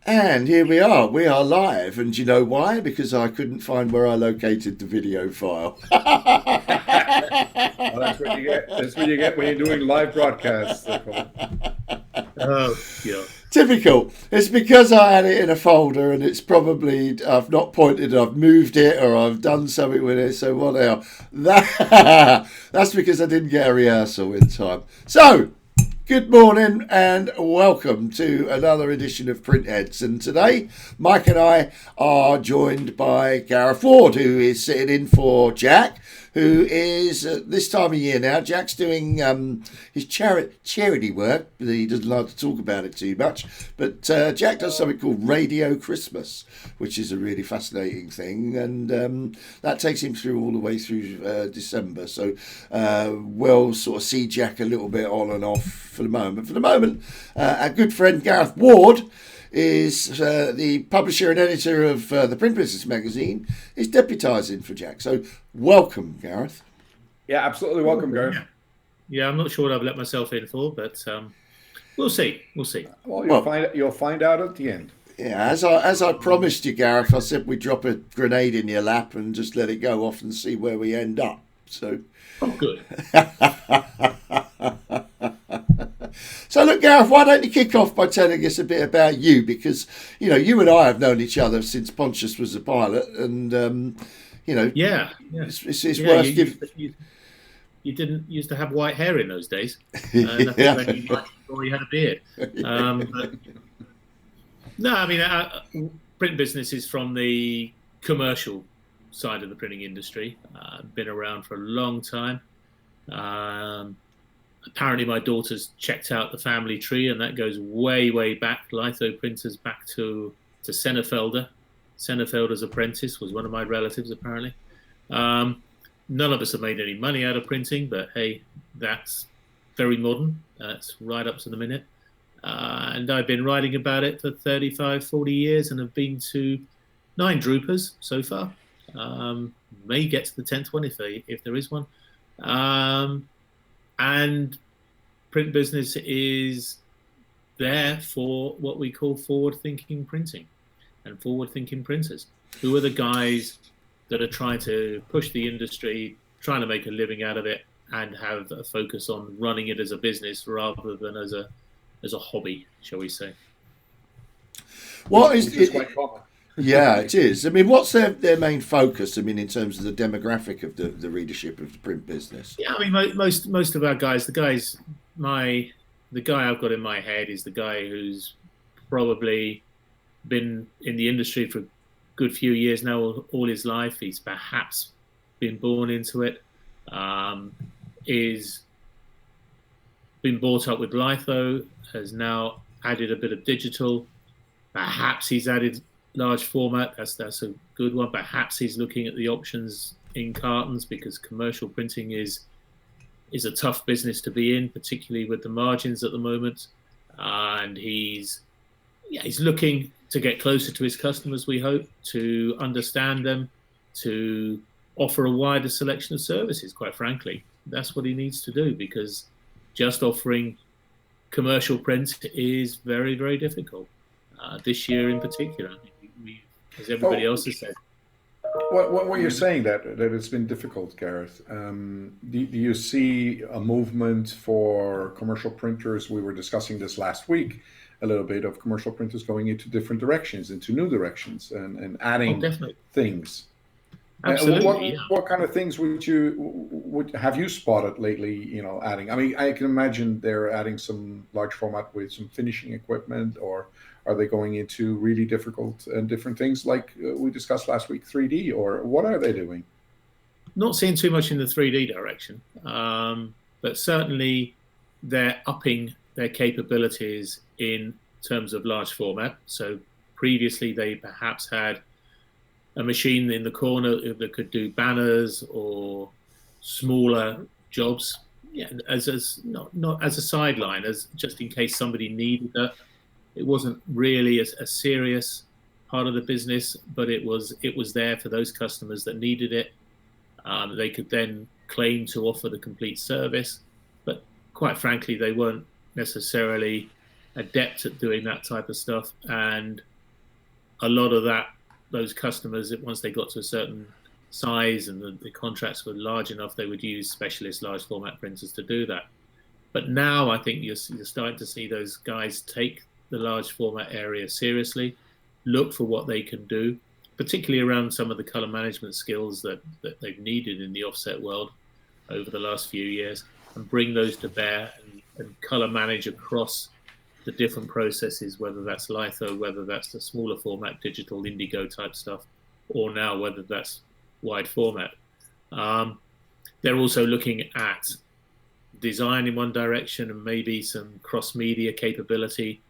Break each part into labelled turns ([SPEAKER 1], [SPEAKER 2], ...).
[SPEAKER 1] And here we are. We are live. And do you know why? Because I couldn't find where I located the video file.
[SPEAKER 2] Well, that's what you get. That's what you get when you're doing live broadcasts.
[SPEAKER 3] Oh, yeah.
[SPEAKER 1] Typical. It's because I had it in a folder and it's probably, I've not pointed, I've moved it or I've done something with it. So what now? That's because I didn't get a rehearsal in time. So, good morning and welcome to another edition of Printheads. And today, Mike and I are joined by Gareth Ward, who is sitting in for Jack, who is, this time of year now, Jack's doing his charity work. He doesn't like to talk about it too much. But Jack does something called Radio Christmas, which is a really fascinating thing. And that takes him through all the way through December. So we'll sort of see Jack a little bit on and off for the moment. For the moment, our good friend Gareth Ward is the publisher and editor of the Print Business magazine, is deputising for Jack. So welcome, Gareth.
[SPEAKER 2] Yeah, absolutely welcome, Gareth.
[SPEAKER 3] Yeah, I'm not sure what I've let myself in for, but we'll see. We'll see.
[SPEAKER 2] Well, you'll find out at the end.
[SPEAKER 1] Yeah, as I promised you, Gareth, I said we'd drop a grenade in your lap and just let it go off and see where we end up. So,
[SPEAKER 3] oh, good.
[SPEAKER 1] So look, Gareth, why don't you kick off by telling us a bit about you? Because, you know, you and I have known each other since Pontius was a pilot and, you know, it's worth giving...
[SPEAKER 3] You didn't used to have white hair in those days. You had a beard. No, I mean, print business is from the commercial side of the printing industry. Been around for a long time. Apparently my daughter's checked out the family tree, and that goes way, way back. Litho printers back to Senefelder. Senefelder's apprentice was one of my relatives, apparently. None of us have made any money out of printing, but hey, that's very modern. It's right up to the minute. And I've been writing about it for 35, 40 years and have been to 9 Drupas so far. May get to the 10th one if there is one. And print business is there for what we call forward-thinking printing and forward-thinking printers, who are the guys that are trying to push the industry, trying to make a living out of it, and have a focus on running it as a business rather than as a hobby, shall we say.
[SPEAKER 1] What is it?
[SPEAKER 2] Quite common.
[SPEAKER 1] Yeah, it is. I mean, what's their main focus? I mean, in terms of the demographic of the readership of the print business.
[SPEAKER 3] Yeah, I mean, most of our guys, the guy I've got in my head is the guy who's probably been in the industry for a good few years now, all his life. He's perhaps been born into it. Is been brought up with litho, has now added a bit of digital. Perhaps he's added large format, that's a good one. Perhaps he's looking at the options in cartons, because commercial printing is a tough business to be in, particularly with the margins at the moment. And he's looking to get closer to his customers, we hope, to understand them, to offer a wider selection of services, quite frankly. That's what he needs to do, because just offering commercial print is very, very difficult. This year in particular, as everybody else has said.
[SPEAKER 2] What you're saying that it's been difficult, Gareth. Do you see a movement for commercial printers? We were discussing this last week, a little bit, of commercial printers going into different directions, into new directions, and adding things.
[SPEAKER 3] Absolutely.
[SPEAKER 2] What kind of things would have you spotted lately? You know, adding. I mean, I can imagine they're adding some large format with some finishing equipment, or are they going into really difficult and different things like we discussed last week, 3D, or what are they doing?
[SPEAKER 3] Not seeing too much in the 3D direction, but certainly they're upping their capabilities in terms of large format. So previously they perhaps had a machine in the corner that could do banners or smaller jobs, as not as a sideline, as just in case somebody needed that. It wasn't really a serious part of the business, but it was there for those customers that needed it. They could then claim to offer the complete service, but quite frankly, they weren't necessarily adept at doing that type of stuff, and a lot of those customers, once they got to a certain size and the contracts were large enough, they would use specialist large format printers to do that. But now I think you're starting to see those guys take the large format area seriously, look for what they can do, particularly around some of the color management skills that they've needed in the offset world over the last few years, and bring those to bear and color manage across the different processes, whether that's litho, whether that's the smaller format digital indigo type stuff, or now whether that's wide format. They're also looking at design in one direction and maybe some cross-media capability.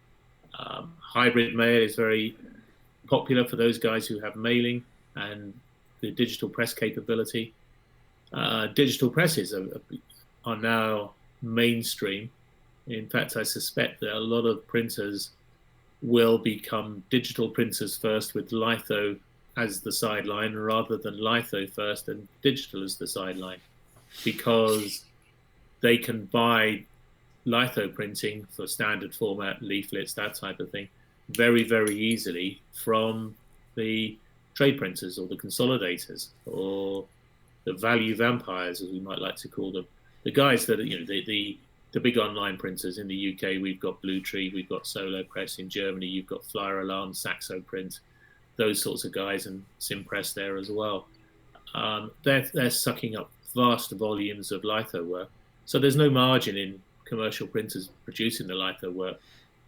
[SPEAKER 3] Hybrid mail is very popular for those guys who have mailing and the digital press capability. Digital presses are now mainstream. In fact, I suspect that a lot of printers will become digital printers first, with litho as the sideline, rather than litho first and digital as the sideline, because they can buy litho printing for standard format, leaflets, that type of thing, very, very easily from the trade printers or the consolidators or the value vampires, as we might like to call them. The guys that, the big online printers in the UK, we've got Blue Tree, we've got Solo Press. In Germany, you've got Flyer Alarm, Saxo Print, those sorts of guys, and Simpress there as well. They're sucking up vast volumes of litho work. So there's no margin in commercial printers producing the litho work.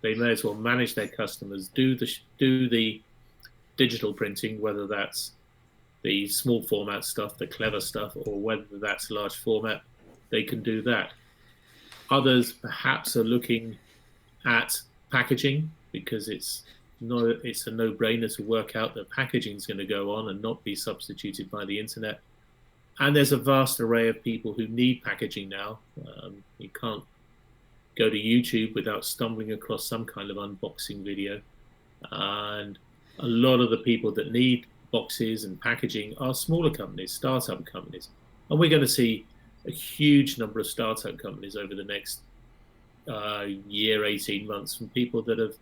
[SPEAKER 3] They may as well manage their customers, do the digital printing, whether that's the small format stuff, the clever stuff, or whether that's large format, they can do that. Others perhaps are looking at packaging, because it's a no-brainer to work out that packaging is going to go on and not be substituted by the internet. And there's a vast array of people who need packaging now. You can't go to YouTube without stumbling across some kind of unboxing video. And a lot of the people that need boxes and packaging are smaller companies, startup companies. And we're going to see a huge number of startup companies over the next year, 18 months, from people that have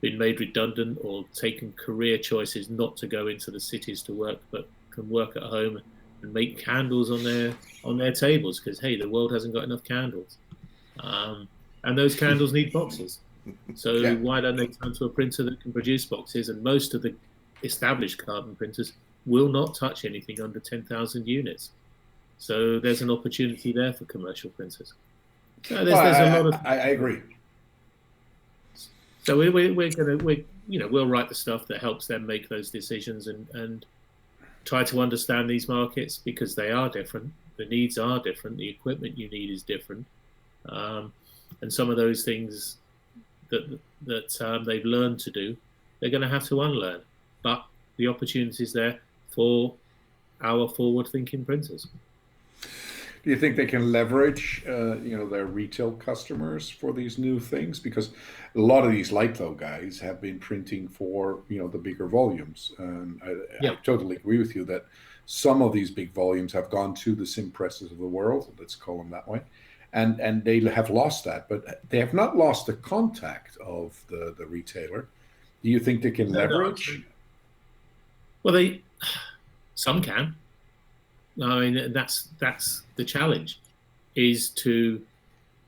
[SPEAKER 3] been made redundant or taken career choices not to go into the cities to work, but can work at home and make candles on their tables, because, hey, the world hasn't got enough candles. And those candles need boxes. So why don't they turn to a printer that can produce boxes? And most of the established carbon printers will not touch anything under 10,000 units. So there's an opportunity there for commercial printers. So there's a lot of.
[SPEAKER 2] I agree.
[SPEAKER 3] So we'll write the stuff that helps them make those decisions and try to understand these markets, because they are different. The needs are different. The equipment you need is different. And some of those things that they've learned to do, they're going to have to unlearn. But the opportunity is there for our forward-thinking printers.
[SPEAKER 2] Do you think they can leverage, their retail customers for these new things? Because a lot of these litho guys have been printing for, the bigger volumes. I totally agree with you that some of these big volumes have gone to the Simpresses of the world, let's call them that way, and they have lost that, but they have not lost the contact of the retailer. Do you think they can leverage?
[SPEAKER 3] Well, some can. I mean, that's the challenge, is to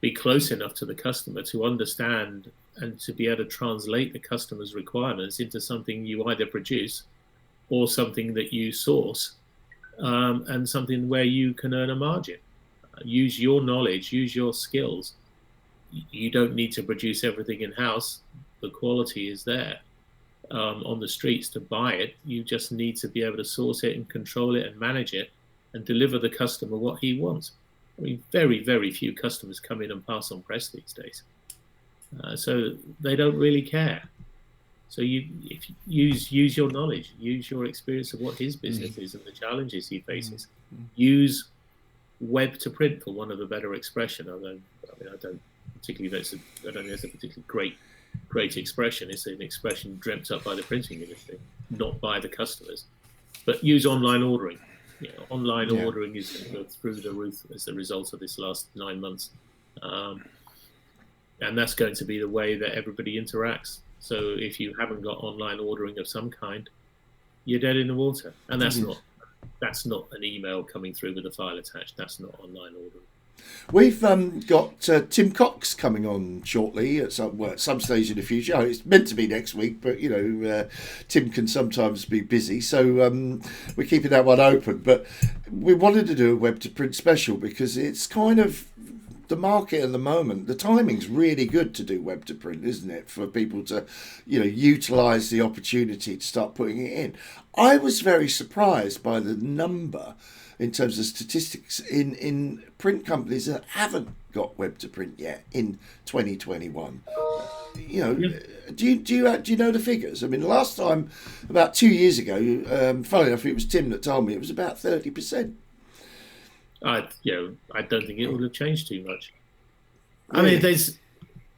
[SPEAKER 3] be close enough to the customer to understand and to be able to translate the customer's requirements into something you either produce or something that you source, and something where you can earn a margin. Use your knowledge, use your skills. You don't need to produce everything in-house. The quality is there on the streets to buy it. You just need to be able to source it and control it and manage it and deliver the customer what he wants. I mean, very, very few customers come in and pass on press these days. So they don't really care. So if you use your knowledge, use your experience of what his business is and the challenges he faces. Use web to print, for one of the better expression. I don't think it's a particularly great expression. It's an expression dreamt up by the printing industry, not by the customers. But use online ordering. Online ordering is going to go through the roof as a result of this last 9 months. And that's going to be the way that everybody interacts. So if you haven't got online ordering of some kind, you're dead in the water. And that's not an email coming through with a file attached. That's not online ordering.
[SPEAKER 1] We've got Tim Cox coming on shortly at some stage in the future. It's meant to be next week, but Tim can sometimes be busy, so we're keeping that one open. But we wanted to do a web to print special because it's kind of the market at the moment. The timing's really good to do web to print, isn't it? For people to, utilise the opportunity to start putting it in. I was very surprised by the number in terms of statistics in print companies that haven't got web to print yet in 2021. Do you know the figures? I mean, last time, about 2 years ago, funnily enough, it was Tim that told me it was about 30%.
[SPEAKER 3] I don't think it would have changed too much. Really? I mean,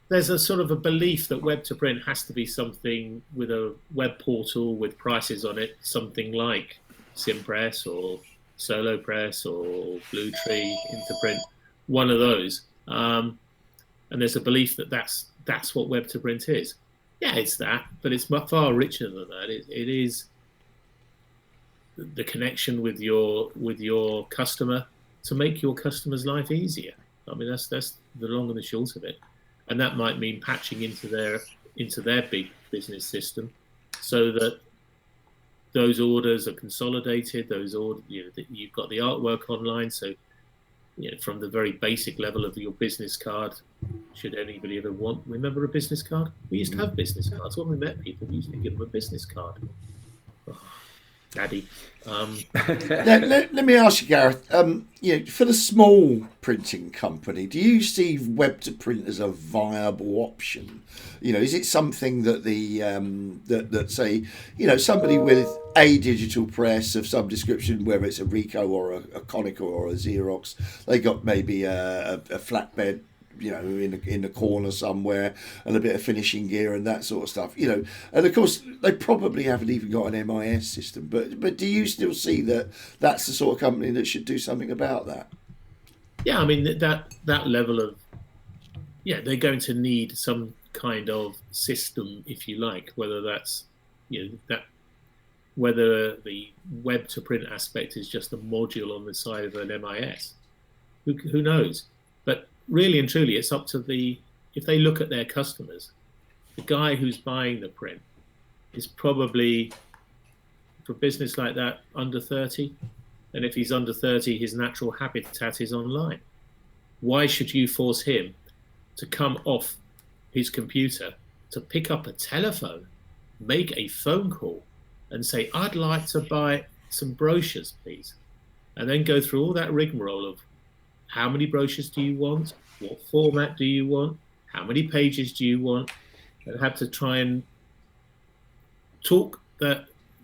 [SPEAKER 3] there's a sort of a belief that web to print has to be something with a web portal with prices on it, something like Simpress or Solo Press or Blue Tree, Interprint, one of those. And there's a belief that that's what web to print is. Yeah, it's that, but it's far richer than that. It is the connection with your customer to make your customer's life easier. I mean, that's the long and the short of it. And that might mean patching into their big business system so that those orders are consolidated. Those orders, you've got the artwork online. So, from the very basic level of your business card, should anybody ever remember a business card? We used to have business cards when we met people. We used to give them a business card. Oh, Daddy.
[SPEAKER 1] Let me ask you, Gareth. For the small printing company, do you see web to print as a viable option? Is it something that that say, somebody with a digital press of some description, whether it's a Ricoh or a Konica or a Xerox, they got maybe a flatbed, in the corner somewhere, and a bit of finishing gear and that sort of stuff, and of course they probably haven't even got an MIS system, but do you still see that that's the sort of company that should do something about that?
[SPEAKER 3] Yeah, I mean that level of, they're going to need some kind of system, if you like, whether that's whether the web to print aspect is just a module on the side of an MIS, who knows? But really and truly, it's up to if they look at their customers, the guy who's buying the print is probably, for a business like that, under 30. And if he's under 30, his natural habitat is online. Why should you force him to come off his computer, to pick up a telephone, make a phone call and say, I'd like to buy some brochures, please? And then go through all that rigmarole of, how many brochures do you want? What format do you want? How many pages do you want? And have to try and talk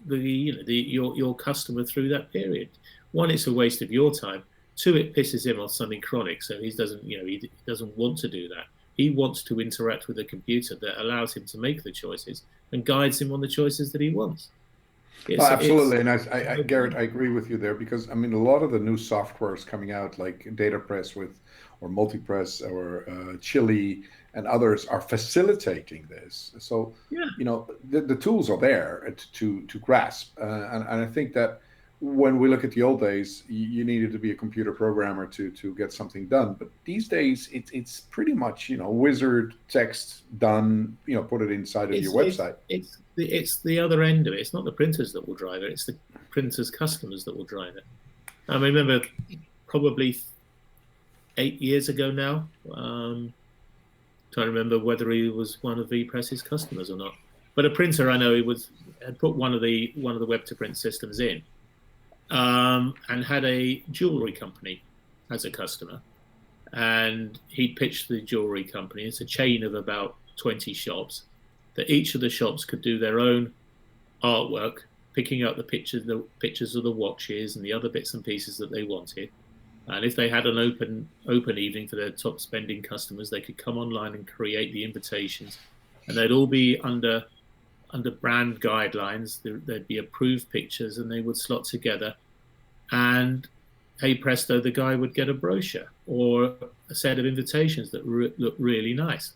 [SPEAKER 3] your customer through that period. One, it's a waste of your time. Two, it pisses him off something chronic, so he doesn't want to do that. He wants to interact with a computer that allows him to make the choices and guides him on the choices that he wants.
[SPEAKER 2] Absolutely, and I Garrett, I agree with you there, because I mean a lot of the new softwares coming out, like DataPress or Multipress or Chili and others, are facilitating this. So the tools are there to grasp, and I think that when we look at the old days, you needed to be a computer programmer to get something done. But these days, it's pretty much wizard text done. Put it inside of your website.
[SPEAKER 3] It's the other end of it. It's not the printers that will drive it. It's the printers' customers that will drive it. I remember probably 8 years ago now. Trying to remember whether he was one of VPress's customers or not. But a printer, I know, had put one of the web to print systems in. And had a jewelry company as a customer, and he pitched the jewelry company. It's a chain of about 20 shops, that each of the shops could do their own artwork, picking up the pictures of the watches and the other bits and pieces that they wanted. And if they had an open evening for their top spending customers, they could come online and create the invitations, and they'd all be under brand guidelines. There'd be approved pictures, and they would slot together, and hey presto, the guy would get a brochure or a set of invitations that looked really nice.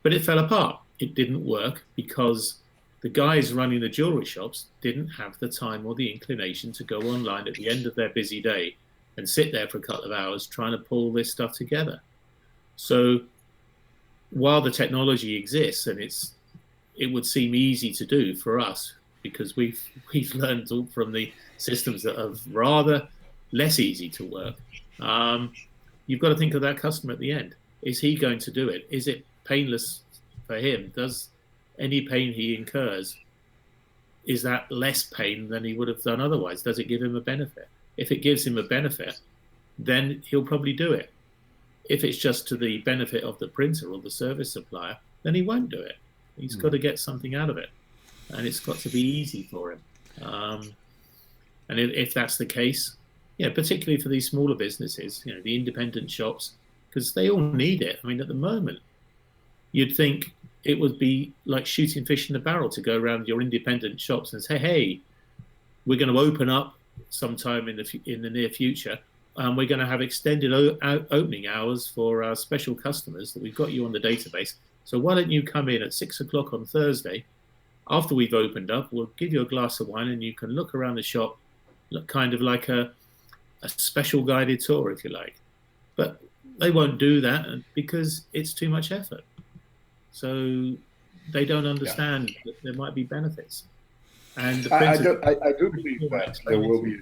[SPEAKER 3] But it fell apart. it didn't work because the guys running the jewelry shops didn't have the time or the inclination to go online at the end of their busy day and sit there for a couple of hours trying to pull this stuff together. So while the technology exists and it would seem easy to do for us because we've learned from the systems that are rather less easy to work, you've got to think of that customer at the end. Is he going to do it? Is it painless for him? Does any pain he incurs, is that less pain than he would have done otherwise? Does it give him a benefit? If it gives him a benefit, then he'll probably do it. If it's just to the benefit of the printer or the service supplier, then he won't do it. He's got to get something out of it, and it's got to be easy for him. And if that's the case, particularly for these smaller businesses, the independent shops, because they all need it. I mean, at the moment, you'd think it would be like shooting fish in a barrel to go around your independent shops and say, hey, we're going to open up sometime in the near future, and we're going to have extended opening hours for our special customers that we've got you on the database. So why don't you come in at 6 o'clock on Thursday after we've opened up? We'll give you a glass of wine and you can look around the shop, kind of like a special guided tour, if you like. But they won't do that because it's too much effort. So they don't understand that there might be benefits. And the
[SPEAKER 2] I do believe that there will be.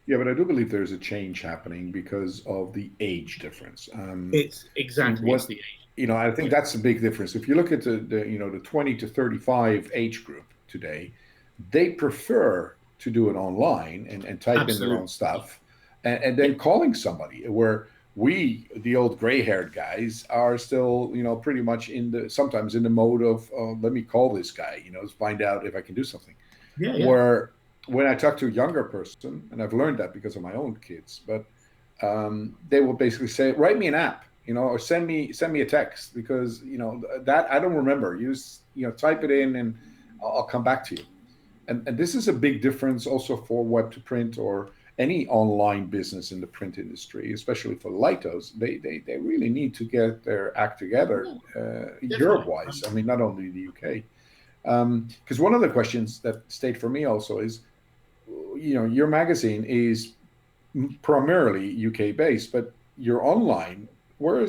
[SPEAKER 2] But I do believe there's a change happening because of the age difference.
[SPEAKER 3] It's exactly it's the age.
[SPEAKER 2] I think that's a big difference. If you look at the 20 to 35 age group today, they prefer to do it online and type in their own stuff and then calling somebody, where we, the old gray-haired guys, are still, pretty much sometimes in the mode of, let me call this guy, to find out if I can do something. Where when I talk to a younger person, and I've learned that because of my own kids, but they will basically say, write me an app, or send me a text, because, that I don't remember. Use, type it in and I'll come back to you. And this is a big difference also for web to print or any online business in the print industry, especially for Lightos. They really need to get their act together, Europe-wise. I mean, not only the UK. Because one of the questions that stayed for me also is, your magazine is primarily UK based, but you're online. Where are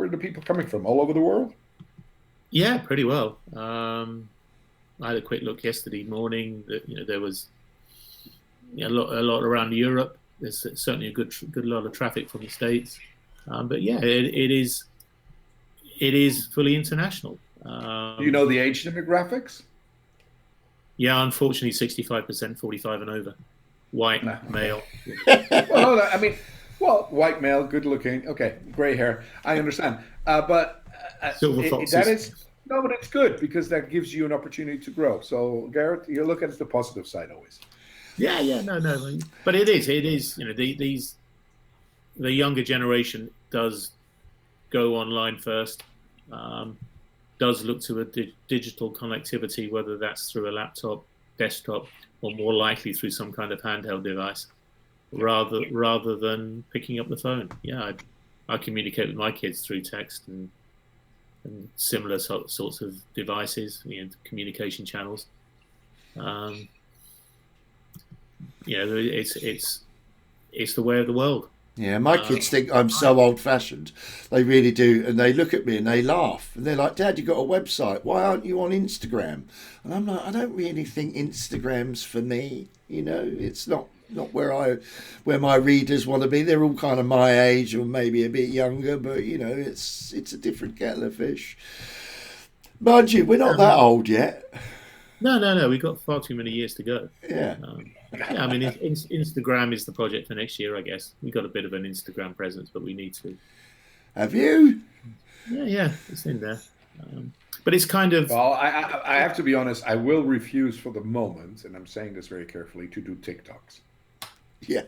[SPEAKER 2] the people coming from? All over the world?
[SPEAKER 3] Yeah, pretty well. I had a quick look yesterday morning. There was a lot around Europe. There's certainly a good lot of traffic from the States. But yeah, it is fully international.
[SPEAKER 2] Do you know the age demographics?
[SPEAKER 3] Yeah, unfortunately, 65%, 45 and over, white male.
[SPEAKER 2] White male, good looking. Okay, gray hair. I understand, but
[SPEAKER 3] silver foxes.
[SPEAKER 2] But it's good because that gives you an opportunity to grow. So, Gareth, you look at the positive side always.
[SPEAKER 3] Yeah, no, but it is. The younger generation does go online first. Does look to a digital connectivity, whether that's through a laptop, desktop, or more likely through some kind of handheld device, rather than picking up the phone. Yeah, I communicate with my kids through text and similar sorts of devices, communication channels. It's the way of the world.
[SPEAKER 1] Yeah, my kids think I'm so old-fashioned. They really do, and they look at me and they laugh, and they're like, "Dad, you got a website? Why aren't you on Instagram?" And I'm like, "I don't really think Instagram's for me. It's not where my readers want to be. They're all kind of my age or maybe a bit younger, but it's a different kettle of fish. Mind you, we're not that old yet.
[SPEAKER 3] No. We've got far too many years to go.
[SPEAKER 1] Yeah.
[SPEAKER 3] I mean, Instagram is the project for next year, I guess. We've got a bit of an Instagram presence, but we need to.
[SPEAKER 1] Have you?
[SPEAKER 3] Yeah, it's in there. But it's kind of...
[SPEAKER 2] Well, I have to be honest, I will refuse for the moment, and I'm saying this very carefully, to do TikToks.
[SPEAKER 1] Yeah.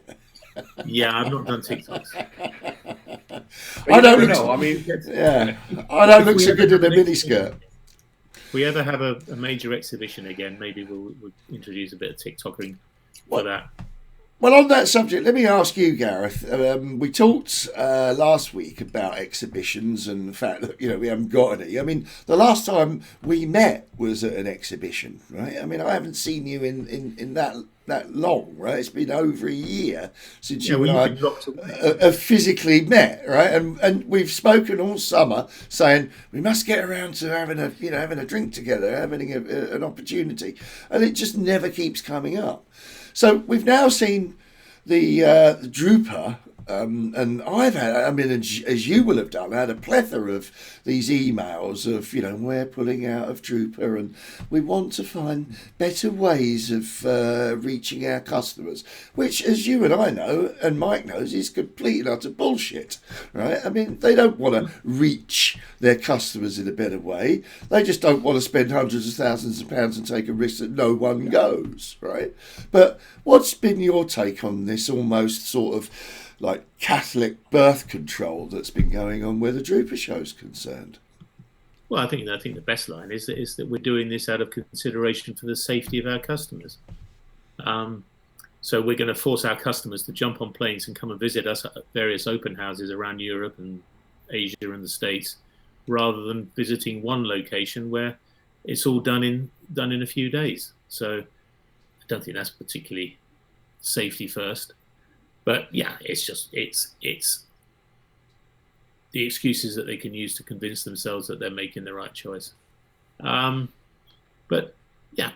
[SPEAKER 3] Yeah, I've not done TikToks.
[SPEAKER 2] I don't know. I mean...
[SPEAKER 1] Yeah. I don't look so good in a miniskirt.
[SPEAKER 3] If we ever have a major exhibition again, maybe we'll introduce a bit of TikToking for that.
[SPEAKER 1] Well, on that subject, let me ask you, Gareth. We talked last week about exhibitions and the fact that we haven't got any. I mean, the last time we met was at an exhibition, right? I mean, I haven't seen you in that long, right? It's been over a year since you and I have physically met, right? And we've spoken all summer saying we must get around to having a drink together, having an opportunity, and it just never keeps coming up. So we've now seen the Drupa, and I've had, I mean, as you will have done, I had a plethora of these emails of, we're pulling out of Drupa and we want to find better ways of reaching our customers, which, as you and I know, and Mike knows, is complete and utter bullshit, right? I mean, they don't want to reach their customers in a better way. They just don't want to spend hundreds of thousands of pounds and take a risk that no one goes, right? But what's been your take on this almost sort of like Catholic birth control that's been going on where the Drupa show's concerned?
[SPEAKER 3] Well, I think the best line is that we're doing this out of consideration for the safety of our customers. So we're going to force our customers to jump on planes and come and visit us at various open houses around Europe and Asia and the States, rather than visiting one location where it's all done in a few days. So I don't think that's particularly safety first. But yeah, it's the excuses that they can use to convince themselves that they're making the right choice. But yeah,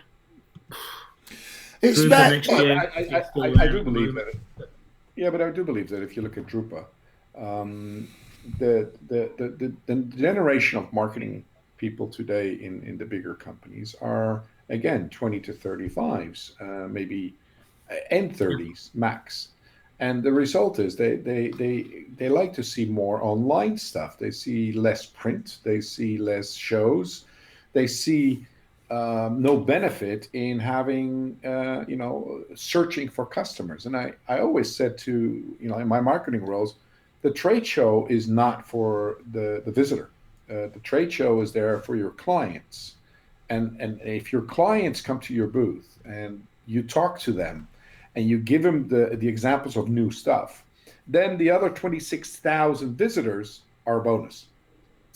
[SPEAKER 1] it's I
[SPEAKER 2] do believe that. Yeah, but I do believe that if you look at Drupa, the generation of marketing people today in the bigger companies are again 20 to 35s, maybe and 30s max. And the result is they like to see more online stuff. They see less print. They see less shows. They see no benefit in having, searching for customers. And I always said to, in my marketing roles, the trade show is not for the visitor. The trade show is there for your clients. And if your clients come to your booth and you talk to them, and you give them the examples of new stuff, then the other 26,000 visitors are a bonus.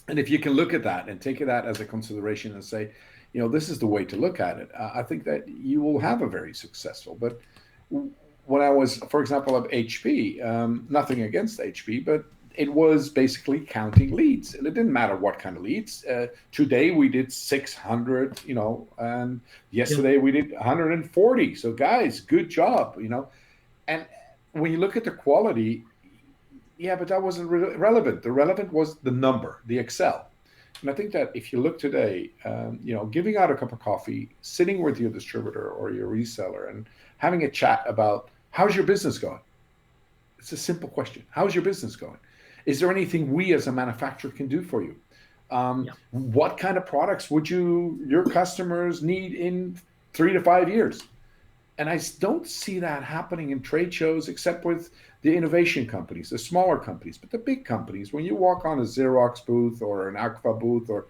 [SPEAKER 2] And if you can look at that and take that as a consideration and say, this is the way to look at it, I think that you will have a very successful. But when I was, for example, at HP, nothing against HP, but it was basically counting leads, and it didn't matter what kind of leads. Today we did 600, and yesterday we did 140. So guys, good job, And when you look at the quality, yeah, but that wasn't relevant. The relevant was the number, the Excel. And I think that if you look today, giving out a cup of coffee, sitting with your distributor or your reseller, and having a chat about how's your business going. It's a simple question. How's your business going? Is there anything we as a manufacturer can do for you? What kind of products would your customers need in 3 to 5 years? And I don't see that happening in trade shows except with the innovation companies, the smaller companies. But the big companies, when you walk on a Xerox booth or an Aqua booth, or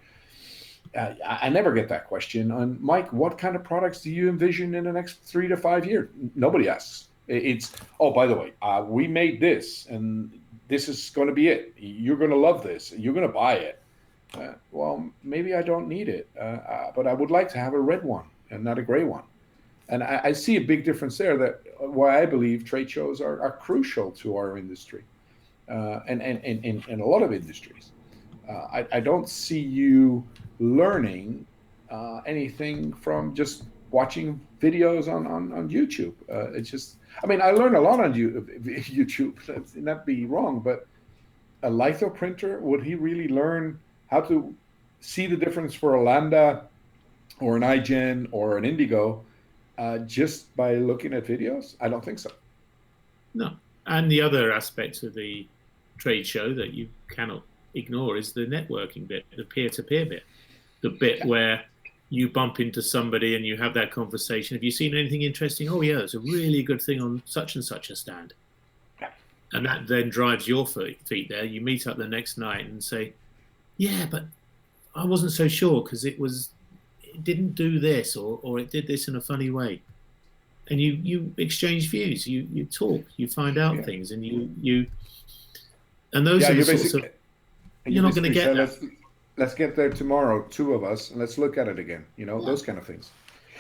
[SPEAKER 2] I never get that question. And Mike, what kind of products do you envision in the next 3 to 5 years? Nobody asks. It's, oh, by the way, we made this, and this is going to be it. You're going to love this. You're going to buy it. Well, maybe I don't need it, but I would like to have a red one and not a gray one. And I see a big difference there. That why I believe trade shows are crucial to our industry, and a lot of industries. I don't see you learning anything from just watching videos on YouTube. It's just, I mean, I learned a lot on YouTube. Let's not be wrong, but a litho printer, would he really learn how to see the difference for a Lambda or an iGen or an Indigo just by looking at videos? I don't think so.
[SPEAKER 3] No. And the other aspect of the trade show that you cannot ignore is the networking bit, the peer-to-peer bit, the bit where you bump into somebody and you have that conversation. Have you seen anything interesting? Oh, yeah, there's a really good thing on such and such a stand. And that then drives your feet there. You meet up the next night and say, yeah, but I wasn't so sure because it didn't do this or it did this in a funny way. and you exchange views, you talk, you find out things, and and those are the sorts of, you're not going to get that.
[SPEAKER 2] Let's get there tomorrow, two of us, and let's look at it again. Those kind of things.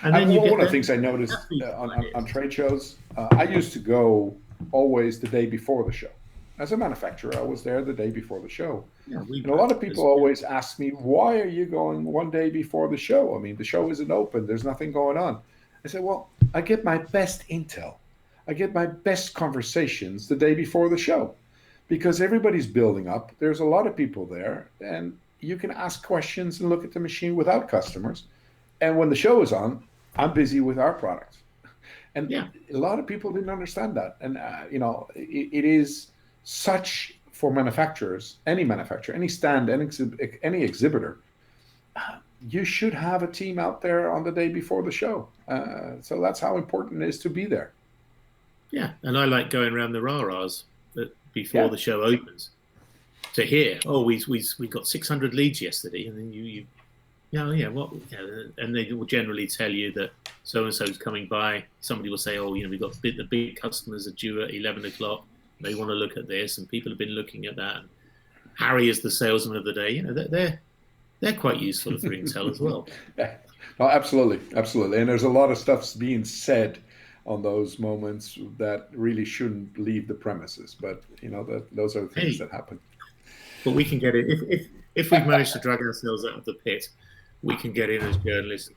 [SPEAKER 3] And then you get
[SPEAKER 2] one of the things I noticed on trade shows, I used to go always the day before the show. As a manufacturer, I was there the day before the show.
[SPEAKER 3] Yeah,
[SPEAKER 2] and a lot of people always ask me, why are you going one day before the show? I mean, the show isn't open. There's nothing going on. I said, well, I get my best intel. I get my best conversations the day before the show because everybody's building up. There's a lot of people there, and you can ask questions and look at the machine without customers. And when the show is on, I'm busy with our products. And a lot of people didn't understand that. And, it is such for manufacturers, any manufacturer, any stand, any exhibitor, you should have a team out there on the day before the show. So that's how important it is to be there.
[SPEAKER 3] Yeah, and I like going around the rah-rahs before the show opens to hear, we got 600 leads yesterday, and then and they will generally tell you that so-and-so's coming by. Somebody will say, we've got the big customers are due at 11 o'clock. They want to look at this, and people have been looking at that. And Harry is the salesman of the day. They're quite useful for intel as well.
[SPEAKER 2] Yeah, no, absolutely. And there's a lot of stuff being said on those moments that really shouldn't leave the premises. But those are the things that happen.
[SPEAKER 3] But we can get it if we've managed to drag ourselves out of the pit. We can get in as journalists.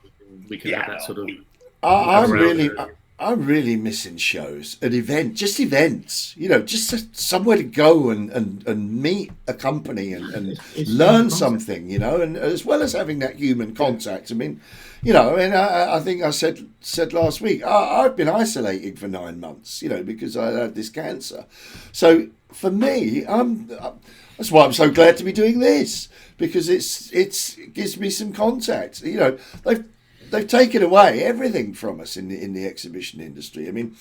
[SPEAKER 3] We can have that sort of.
[SPEAKER 1] I'm really missing shows and events, just somewhere to go and meet a company and learn something, and as well as having that human contact. I mean, I think I said last week, I've been isolating for 9 months, because I had this cancer. So for me, that's why I'm so glad to be doing this, because it gives me some contact. They've taken away everything from us in the exhibition industry. I mean,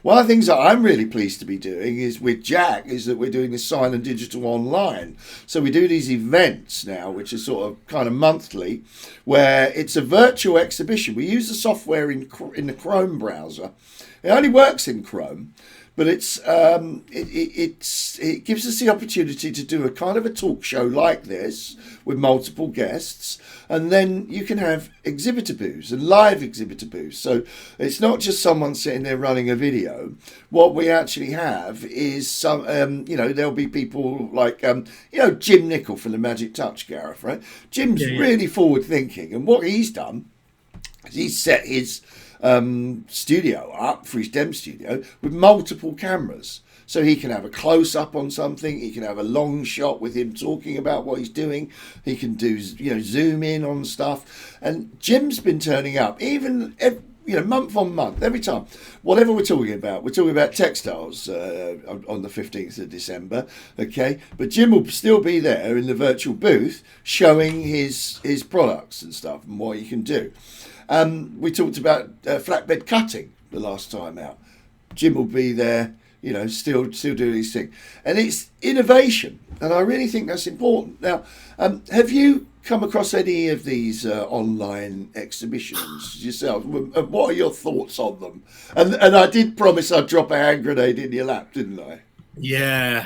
[SPEAKER 1] one of the things that I'm really pleased to be doing is with Jack is that we're doing this Sign and Digital online. So we do these events now, which are sort of kind of monthly, where it's a virtual exhibition. We use the software in the Chrome browser. It only works in Chrome. But it gives us the opportunity to do a kind of a talk show like this with multiple guests, and then you can have exhibitor booths and live exhibitor booths. So it's not just someone sitting there running a video. What we actually have is some, there'll be people like, Jim Nicol from the Magic Touch, Gareth, right? Jim's really forward thinking, and what he's done is he's set his studio up for his dem studio with multiple cameras, so he can have a close-up on something, he can have a long shot with him talking about what he's doing, he can do zoom in on stuff. And Jim's been turning up even month on month, every time, whatever we're talking about textiles on the 15th of December, okay, but Jim will still be there in the virtual booth showing his products and stuff and what he can do. We talked about flatbed cutting the last time out. Jim will be there, still doing his thing. And it's innovation, and I really think that's important. Now, have you come across any of these online exhibitions yourself? What are your thoughts on them? And I did promise I'd drop a hand grenade in your lap, didn't I?
[SPEAKER 3] Yeah.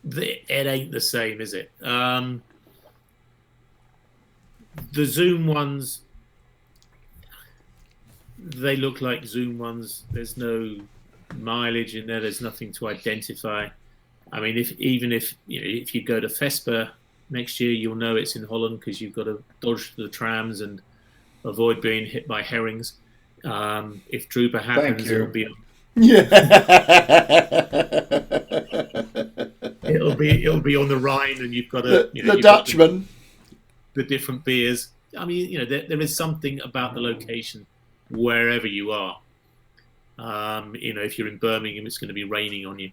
[SPEAKER 3] It ain't the same, is it? The Zoom ones, they look like Zoom ones. There's no mileage in there. There's nothing to identify. I mean, if you go to Vespa next year, you'll know it's in Holland because you've got to dodge the trams and avoid being hit by herrings. If Drupa happens, it'll be it'll be on the Rhine, and you've got to
[SPEAKER 1] the Dutchman.
[SPEAKER 3] The different beers. I mean, there is something about the location wherever you are. If you're in Birmingham, it's going to be raining on you.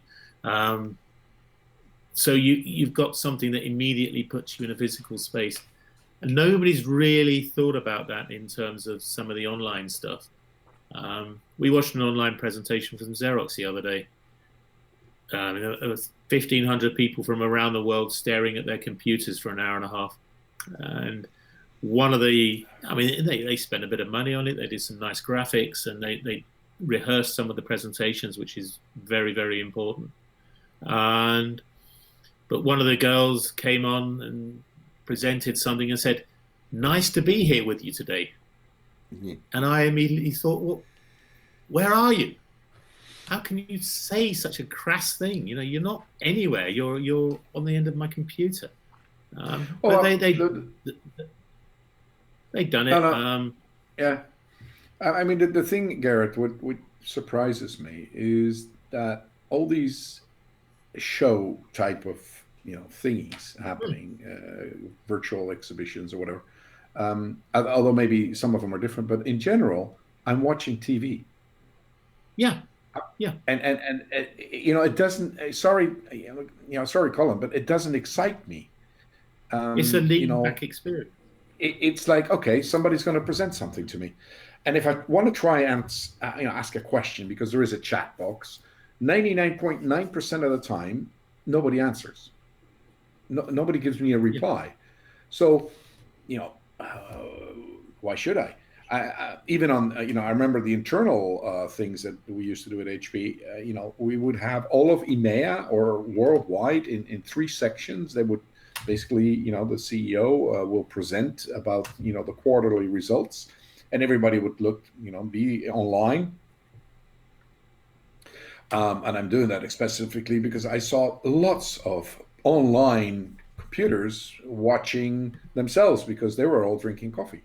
[SPEAKER 3] So you've got something that immediately puts you in a physical space. And nobody's really thought about that in terms of some of the online stuff. We watched an online presentation from Xerox the other day. There was 1,500 people from around the world staring at their computers for an hour and a half. And one of the, I mean, they spent a bit of money on it. They did some nice graphics, and they rehearsed some of the presentations, which is very, very important. But one of the girls came on and presented something and said, "Nice to be here with you today." Mm-hmm. And I immediately thought, well, where are you? How can you say such a crass thing? You know, you're not anywhere. You're on the end of my computer. But they'd done it.
[SPEAKER 2] No. Yeah. I mean, the thing, Gareth, what surprises me is that all these show type of thingies happening, virtual exhibitions or whatever. Although maybe some of them are different, but in general, I'm watching TV.
[SPEAKER 3] Yeah.
[SPEAKER 2] And it doesn't. Sorry, Colin, but it doesn't excite me.
[SPEAKER 3] It's a lean back experience.
[SPEAKER 2] It's like, okay, somebody's going to present something to me, and if I want to try and ask a question, because there is a chat box, 99.9% of the time nobody answers. Nobody gives me a reply. Yeah. So, why should I? Even on, I remember the internal things that we used to do at HP. We would have all of EMEA or worldwide in 3 sections. They would basically, the CEO will present about, the quarterly results, and everybody would be online. And I'm doing that specifically because I saw lots of online computers watching themselves because they were all drinking coffee.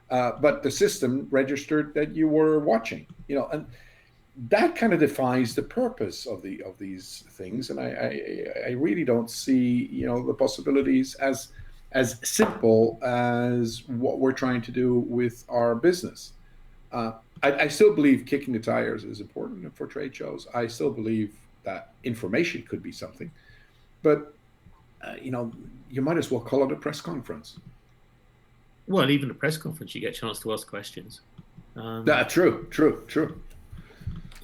[SPEAKER 2] But the system registered that you were watching, and that kind of defies the purpose of these things. And I really don't see, the possibilities as simple as what we're trying to do with our business. I still believe kicking the tires is important for trade shows. I still believe that information could be something, but you might as well call it a press conference.
[SPEAKER 3] Well, even a press conference, you get a chance to ask questions.
[SPEAKER 2] True.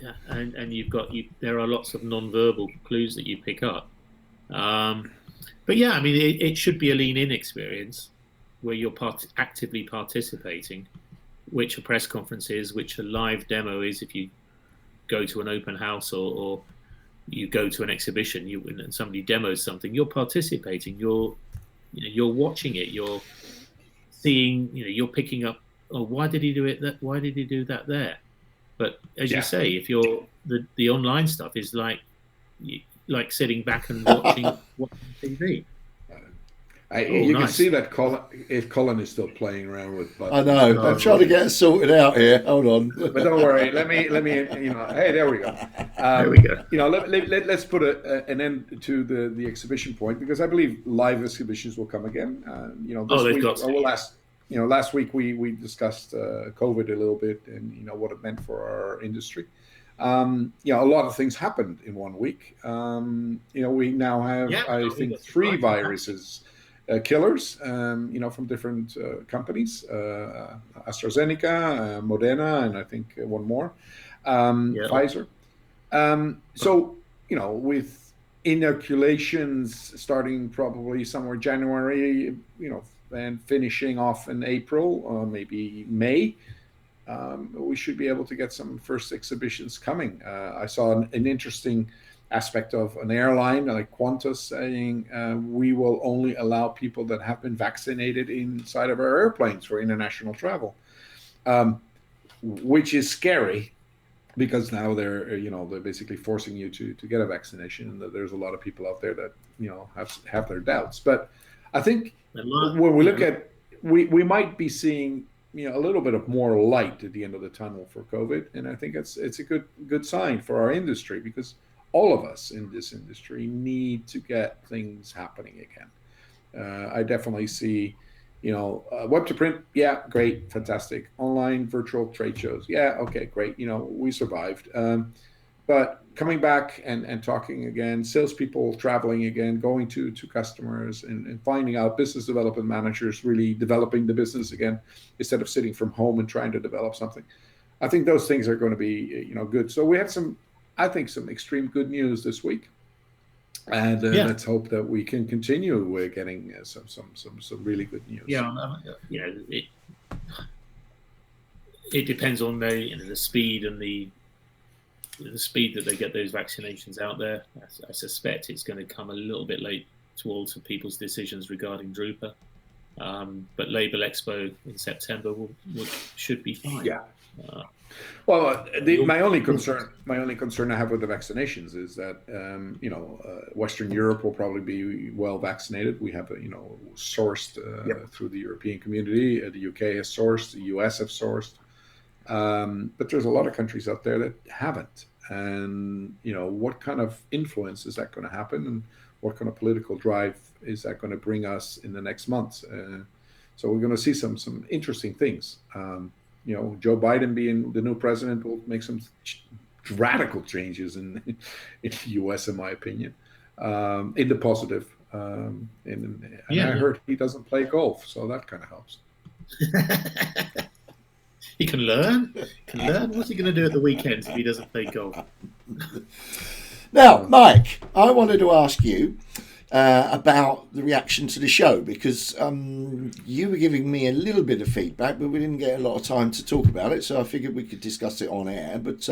[SPEAKER 3] Yeah, and there are lots of non-verbal clues that you pick up. But yeah, I mean, it should be a lean-in experience where you're actively participating, which a press conference is, which a live demo is. If you go to an open house or you go to an exhibition, and somebody demos something, you're participating. You're watching it. You're seeing. You're picking up. Oh, why did he do it? Why did he do that there? But as you say, if you're the online stuff is like sitting back and watching TV.
[SPEAKER 2] You can see that Colin is still playing around with buttons.
[SPEAKER 1] I know. I'm trying to get it sorted out here. Hold on.
[SPEAKER 2] But don't worry. Let me. Hey, there we go.
[SPEAKER 3] There we go.
[SPEAKER 2] Let's put an end to the exhibition point, because I believe live exhibitions will come again. This week,
[SPEAKER 3] got to.
[SPEAKER 2] Last week we discussed COVID a little bit and what it meant for our industry. A lot of things happened in 1 week. We now have I think 3 viruses. Killers, from different companies, AstraZeneca, Moderna, and I think one more, Pfizer. So, with inoculations starting probably somewhere January, and finishing off in April, or maybe May, we should be able to get some first exhibitions coming. I saw an interesting aspect of an airline like Qantas saying we will only allow people that have been vaccinated inside of our airplanes for international travel, which is scary, because now they're basically forcing you to get a vaccination, and there's a lot of people out there that have their doubts. But I think when we look at, we might be seeing a little bit of more light at the end of the tunnel for COVID, and I think it's a good sign for our industry, because all of us in this industry need to get things happening again. I definitely see, web to print, yeah, great, fantastic. Online, virtual trade shows, yeah, okay, great. We survived. But coming back and talking again, salespeople traveling again, going to customers and finding out, business development managers really developing the business again instead of sitting from home and trying to develop something. I think those things are going to be, good. So we had some extreme good news this week. And
[SPEAKER 3] Yeah.
[SPEAKER 2] let's hope that we can continue getting some really good news.
[SPEAKER 3] Yeah, it depends on the speed and the speed that they get those vaccinations out there. I suspect it's going to come a little bit late to alter people's decisions regarding Drupa. But Labour Expo in September should be fine.
[SPEAKER 2] Yeah. Well, my only concern I have with the vaccinations is that Western Europe will probably be well vaccinated. We have sourced through the European community. The UK has sourced. The US have sourced. But there's a lot of countries out there that haven't. And what kind of influence is that going to happen, and what kind of political drive is that going to bring us in the next months? So we're going to see some interesting things. Joe Biden being the new president will make some radical changes in the US, in my opinion, in the positive. And I heard he doesn't play golf, so that kind of helps.
[SPEAKER 3] He can learn. What's he going to do at the weekends if he doesn't play golf?
[SPEAKER 1] Now, Mike, I wanted to ask you about the reaction to the show, because you were giving me a little bit of feedback, but we didn't get a lot of time to talk about it, so I figured we could discuss it on air. But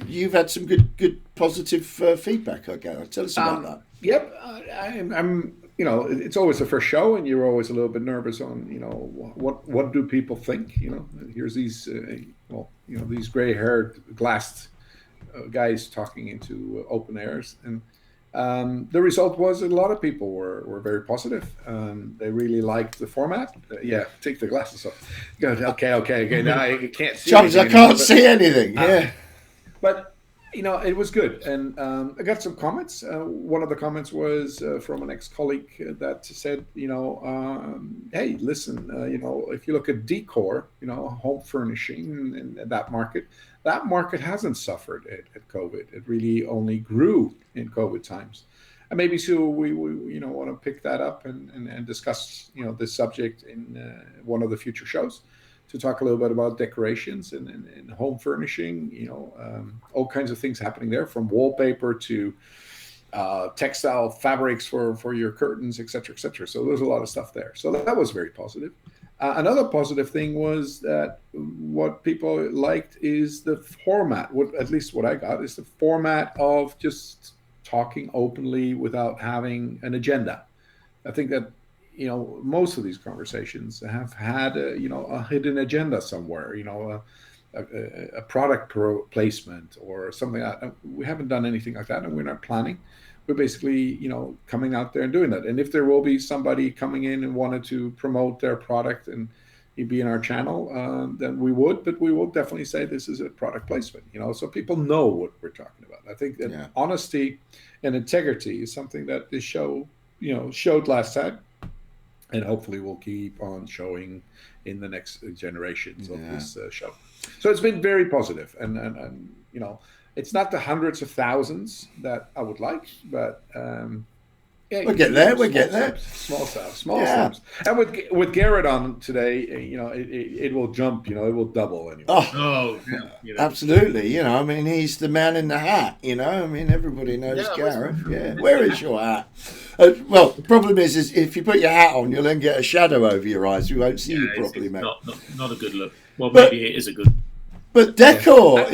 [SPEAKER 1] you've had some good positive feedback, okay? Tell us about that.
[SPEAKER 2] Yep, I'm. It's always the first show, and you're always a little bit nervous on, what do people think? Here's these, these gray-haired, glassed guys talking into open airs, and the result was a lot of people were very positive. They really liked the format. Take the glasses off. Go, okay. Now I can't see.
[SPEAKER 1] I can't see anything. Yeah,
[SPEAKER 2] but. It was good, and I got some comments. One of the comments was from an ex-colleague that said, hey, listen, if you look at decor, home furnishing and that market hasn't suffered at COVID. It really only grew in COVID times. And maybe so we want to pick that up and discuss, this subject in one of the future shows, to talk a little bit about decorations and home furnishing, all kinds of things happening there, from wallpaper to textile fabrics for your curtains, et cetera, et cetera. So there's a lot of stuff there. So that was very positive. Another positive thing was that what people liked is the format. At least what I got is the format of just talking openly without having an agenda. I think that most of these conversations have had a hidden agenda somewhere, a product placement or something like that. We haven't done anything like that, and we're not planning. We're basically, coming out there and doing that. And if there will be somebody coming in and wanted to promote their product and be in our channel, then we would, but we will definitely say this is a product placement, so people know what we're talking about. I think that honesty and integrity is something that this show, showed last time. And hopefully we'll keep on showing in the next generations of this show. So it's been very positive, and it's not the hundreds of thousands that I would like, but
[SPEAKER 1] we'll get there.
[SPEAKER 2] Small steps. And with Gareth on today, it will jump. It will double anyway.
[SPEAKER 1] Absolutely. He's the man in the hat. Everybody knows Gareth. Yeah. Where is your hat? Well, the problem is if you put your hat on, you'll then get a shadow over your eyes. We won't see you properly, mate.
[SPEAKER 3] Not a good look. Well, maybe it is a good.
[SPEAKER 1] But decor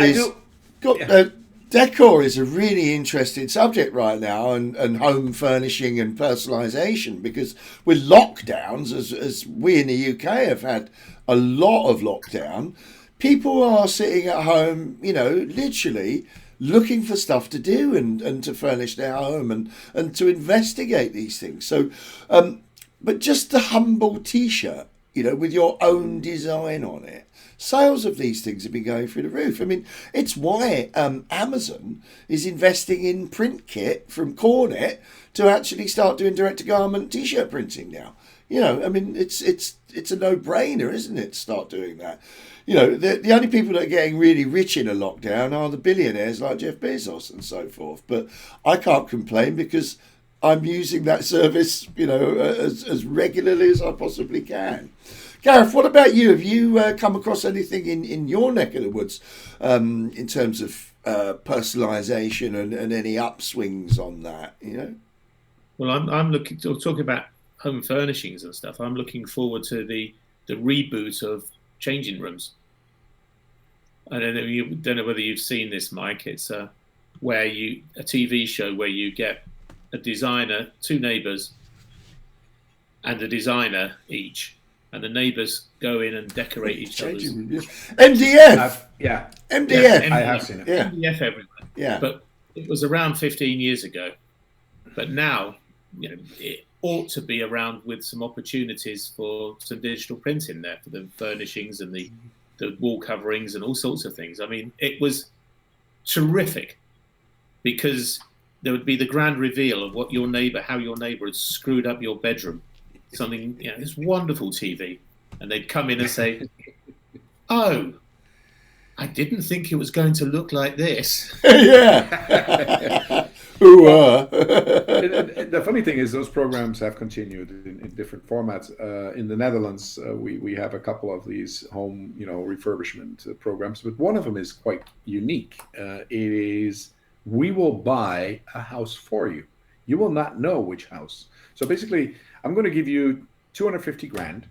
[SPEAKER 1] decor is a really interesting subject right now, and home furnishing and personalisation, because with lockdowns, as we in the UK have had a lot of lockdown, people are sitting at home, literally looking for stuff to do and to furnish their home and to investigate these things. So, but just the humble T-shirt, with your own design on it, sales of these things have been going through the roof. It's why Amazon is investing in print kit from Cornet to actually start doing direct-to-garment T-shirt printing now. It's a no-brainer, isn't it, to start doing that? The only people that are getting really rich in a lockdown are the billionaires like Jeff Bezos and so forth. But I can't complain because I'm using that service, as regularly as I possibly can. Gareth, what about you? Have you come across anything in your neck of the woods in terms of personalisation and any upswings on that? You know.
[SPEAKER 3] Well, I'm looking to talk about home furnishings and stuff. I'm looking forward to the reboot of changing rooms. I don't know whether you've seen this, Mike. It's a TV show where you get a designer, two neighbours, and a designer each, and the neighbours go in and decorate each other's.
[SPEAKER 1] MDF.
[SPEAKER 2] Yeah.
[SPEAKER 1] MDF.
[SPEAKER 2] I have seen it.
[SPEAKER 1] Yeah.
[SPEAKER 3] MDF everywhere.
[SPEAKER 1] Yeah.
[SPEAKER 3] But it was around 15 years ago. But now, it ought to be around with some opportunities for some digital printing there for the furnishings and the wall coverings and all sorts of things. I mean, it was terrific because there would be the grand reveal of how your neighbour had screwed up your bedroom. Something, this wonderful TV. And they'd come in and say, "Oh, I didn't think it was going to look like this."
[SPEAKER 1] Yeah.
[SPEAKER 2] The funny thing is those programs have continued in different formats. In the Netherlands, we have a couple of these home, refurbishment programs, but one of them is quite unique. It is, we will buy a house for you. You will not know which house. So basically, I'm going to give you 250 grand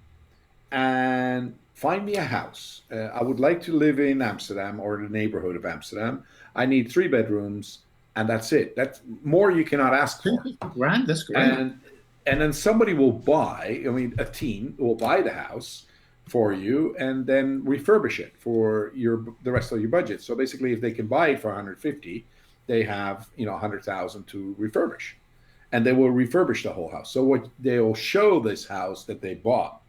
[SPEAKER 2] and find me a house. I would like to live in Amsterdam or the neighborhood of Amsterdam. I need 3 bedrooms. And that's it. That's more you cannot ask for.
[SPEAKER 3] Grand, that's great.
[SPEAKER 2] And then somebody will buy. A team will buy the house for you and then refurbish it for the rest of your budget. So basically, if they can buy it for 150, they have 100,000 to refurbish, and they will refurbish the whole house. So what they will show this house that they bought,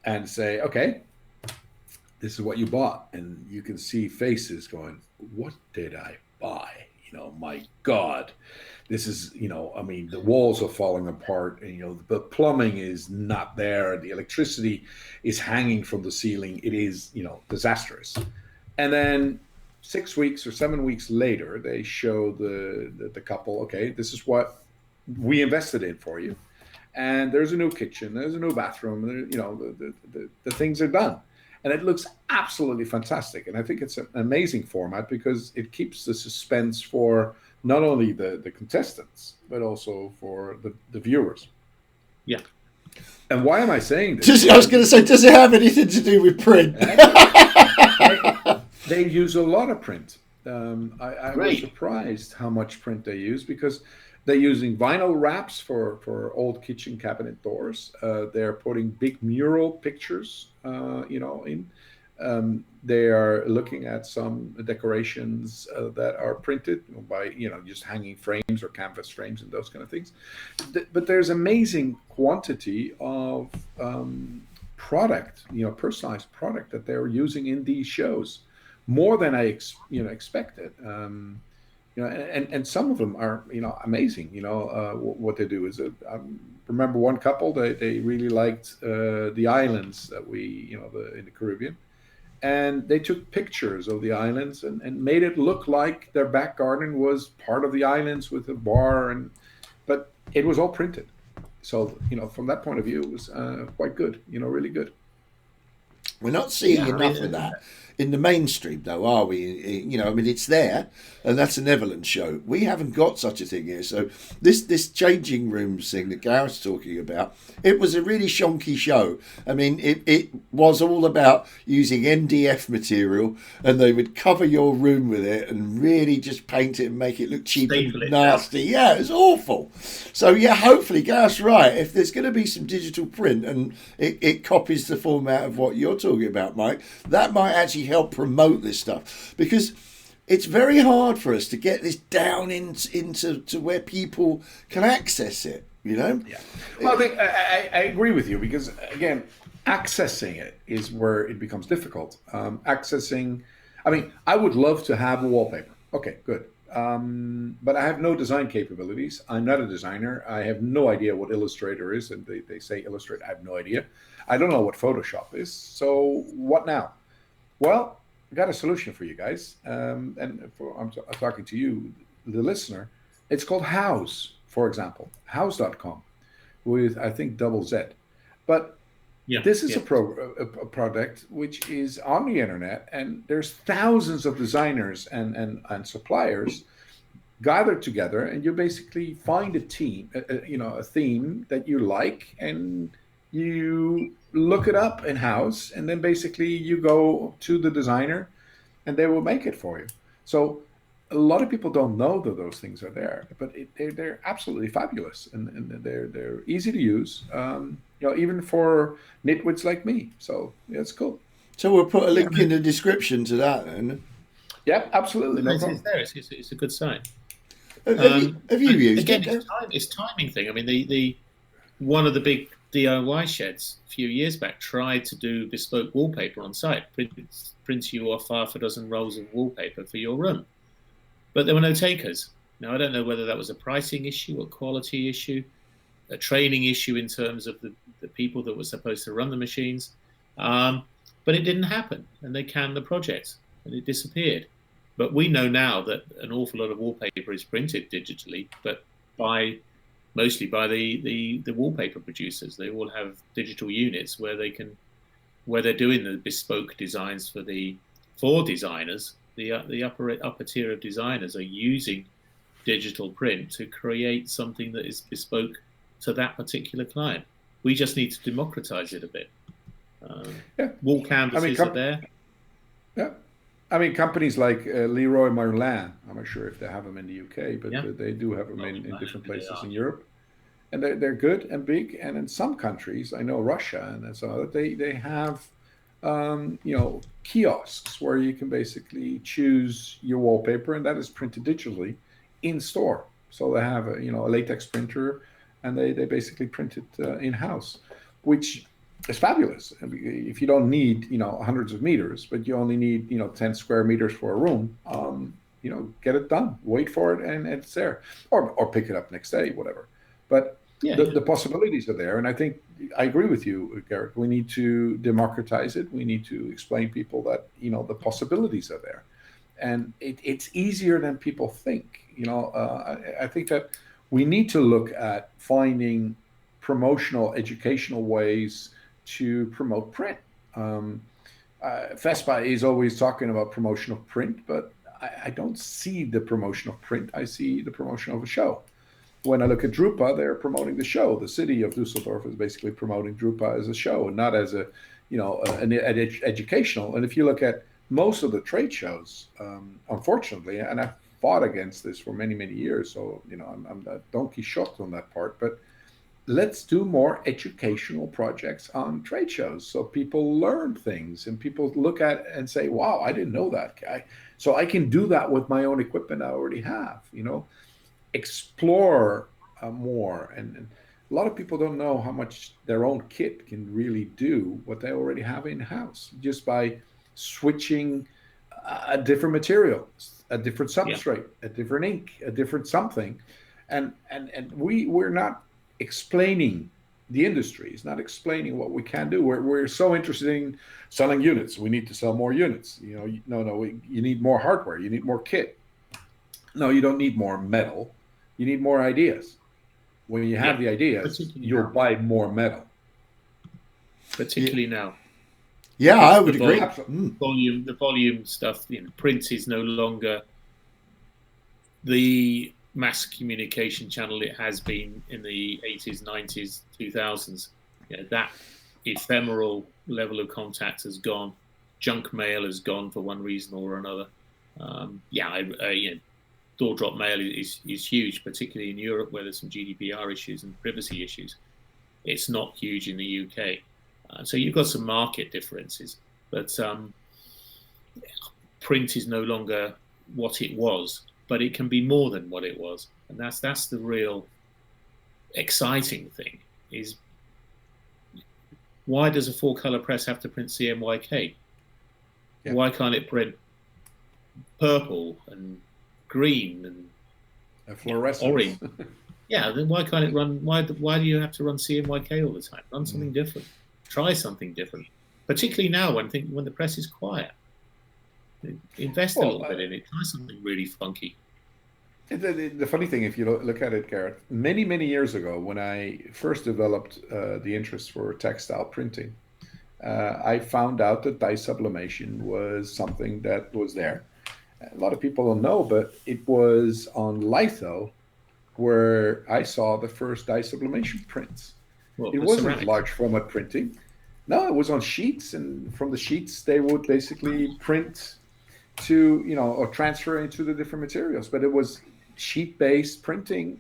[SPEAKER 2] and say, okay, this is what you bought, and you can see faces going, "What did I buy? My God, this is, the walls are falling apart and, the plumbing is not there. The electricity is hanging from the ceiling. It is, disastrous." And then 6 weeks or 7 weeks later, they show the couple, okay, this is what we invested in for you. And there's a new kitchen, there's a new bathroom, the things are done. And it looks absolutely fantastic. And I think it's an amazing format because it keeps the suspense for not only the contestants, but also for the viewers.
[SPEAKER 3] Yeah.
[SPEAKER 2] And why am I saying this?
[SPEAKER 1] I was going to say, does it have anything to do with print?
[SPEAKER 2] They use a lot of print. I was surprised how much print they use because they're using vinyl wraps for old kitchen cabinet doors. They're putting big mural pictures, in. They are looking at some decorations that are printed by, just hanging frames or canvas frames and those kind of things. But there's amazing quantity of product, personalized product that they're using in these shows, more than I expected. And some of them are, amazing. What they do is, I remember one couple, they really liked the islands that in the Caribbean, and they took pictures of the islands and made it look like their back garden was part of the islands with a bar, but it was all printed. So, from that point of view, it was quite good, really good.
[SPEAKER 1] We're not seeing enough of that in the mainstream, though, are we? It's there, and that's a Netherlands show. We haven't got such a thing here. So this changing rooms thing that Gareth's talking about, it was a really shonky show. It was all about using MDF material, and they would cover your room with it and really just paint it and make it look cheap and nasty. Yeah, it was awful. So, hopefully, Gareth's right. If there's going to be some digital print and it copies the format of what you're talking about, Mike, that might actually help promote this stuff, because it's very hard for us to get this down into where people can access it. Yeah.
[SPEAKER 2] Well, I agree with you, because again, accessing it is where it becomes difficult. I would love to have a wallpaper. Okay, good. But I have no design capabilities. I'm not a designer. I have no idea what Illustrator is, and they say Illustrator. I have no idea. I don't know what Photoshop is. So what now? Well, I got a solution for you guys. I'm talking to you, the listener. It's called House, for example, house.com, with, I think, double Z. But
[SPEAKER 3] Yeah,
[SPEAKER 2] This is
[SPEAKER 3] yeah.
[SPEAKER 2] a product which is on the internet, and there's thousands of designers and suppliers gathered together, and you basically find a team, a theme that you like, and you look it up in house, and then basically you go to the designer, and they will make it for you. So a lot of people don't know that those things are there, but they're absolutely fabulous, and they're easy to use. Even for nitwits like me. So yeah, it's cool.
[SPEAKER 1] So we'll put a
[SPEAKER 3] Yeah,
[SPEAKER 1] link in the description to that then.
[SPEAKER 2] Yep, absolutely, no
[SPEAKER 3] it's
[SPEAKER 2] problem.
[SPEAKER 3] there. It's a good sign.
[SPEAKER 1] Have you used
[SPEAKER 3] Again,
[SPEAKER 1] it?
[SPEAKER 3] it's timing thing. I mean, the one of the big DIY sheds a few years back tried to do bespoke wallpaper on site, print you off half a dozen rolls of wallpaper for your room, but there were no takers. Now I don't know whether that was a pricing issue, a quality issue, a training issue in terms of the people that were supposed to run the machines, but it didn't happen, and they canned the project, and it disappeared. But we know now that an awful lot of wallpaper is printed digitally, but mostly by the wallpaper producers. They all have digital units where they're doing the bespoke designs for designers. The upper tier of designers are using digital print to create something that is bespoke to that particular client. We just need to democratize it a bit. Wall canvases are there.
[SPEAKER 2] Yeah. I mean, companies like Leroy Merlin, I'm not sure if they have them in the UK, but they do have them in different places in Europe. And they're good and big. And in some countries, I know Russia and so they have, kiosks where you can basically choose your wallpaper, and that is printed digitally in store. So they have a latex printer, and they basically print it in-house, which is fabulous. If you don't need hundreds of meters, but you only need 10 square meters for a room, get it done. Wait for it, and it's there, or pick it up next day, whatever. But the possibilities are there, and I think I agree with you, Gareth. We need to democratize it. We need to explain people that the possibilities are there, and it's easier than people think. I think that we need to look at finding promotional, educational ways to promote print. Vespa is always talking about promotion of print, but I don't see the promotion of print. I see the promotion of a show. When I look at Drupa, they're promoting the show. The city of Düsseldorf is basically promoting Drupa as a show, and not as an educational. And if you look at most of the trade shows, unfortunately, and I've fought against this for many, many years, so I'm a Don Quixote on that part, but let's do more educational projects on trade shows so people learn things and people look at it and say, wow, I didn't know that guy. So I can do that with my own equipment I already have, explore more. And a lot of people don't know how much their own kit can really do what they already have in-house just by switching a different material, a different substrate, a different ink, a different something. And we're not explaining the industry. It's not explaining what we can do. We're so interested in selling units. We need to sell more units. You need more hardware. You need more kit. No, you don't need more metal. You need more ideas. When you have the ideas, you'll buy more metal.
[SPEAKER 3] Particularly now.
[SPEAKER 1] Yeah, I would agree.
[SPEAKER 3] The volume stuff. Print is no longer the mass communication channel it has been in the 80s, 90s, 2000s. That ephemeral level of contact has gone. Junk mail has gone for one reason or another. Door drop mail is huge, particularly in Europe where there's some GDPR issues and privacy issues. It's not huge in the UK. So you've got some market differences, but print is no longer what it was, but it can be more than what it was. And that's the real exciting thing, is why does a 4-color press have to print CMYK? Yeah. Why can't it print purple and green and
[SPEAKER 2] fluorescent
[SPEAKER 3] orange? Yeah, then why can't it run? Why do you have to run CMYK all the time? Run something different. Try something different. Particularly now when the press is quiet. Invest a little bit in it. Try something really funky.
[SPEAKER 2] The funny thing, if you look at it, Gareth, many years ago, when I first developed the interest for textile printing, I found out that dye sublimation was something that was there. A lot of people don't know, but it was on litho where I saw the first dye sublimation prints.
[SPEAKER 3] Well,
[SPEAKER 2] It
[SPEAKER 3] for
[SPEAKER 2] wasn't
[SPEAKER 3] ceramics.
[SPEAKER 2] large format printing. No, it was on sheets, and from the sheets they would basically print to, or transfer into the different materials. But it was sheet based printing,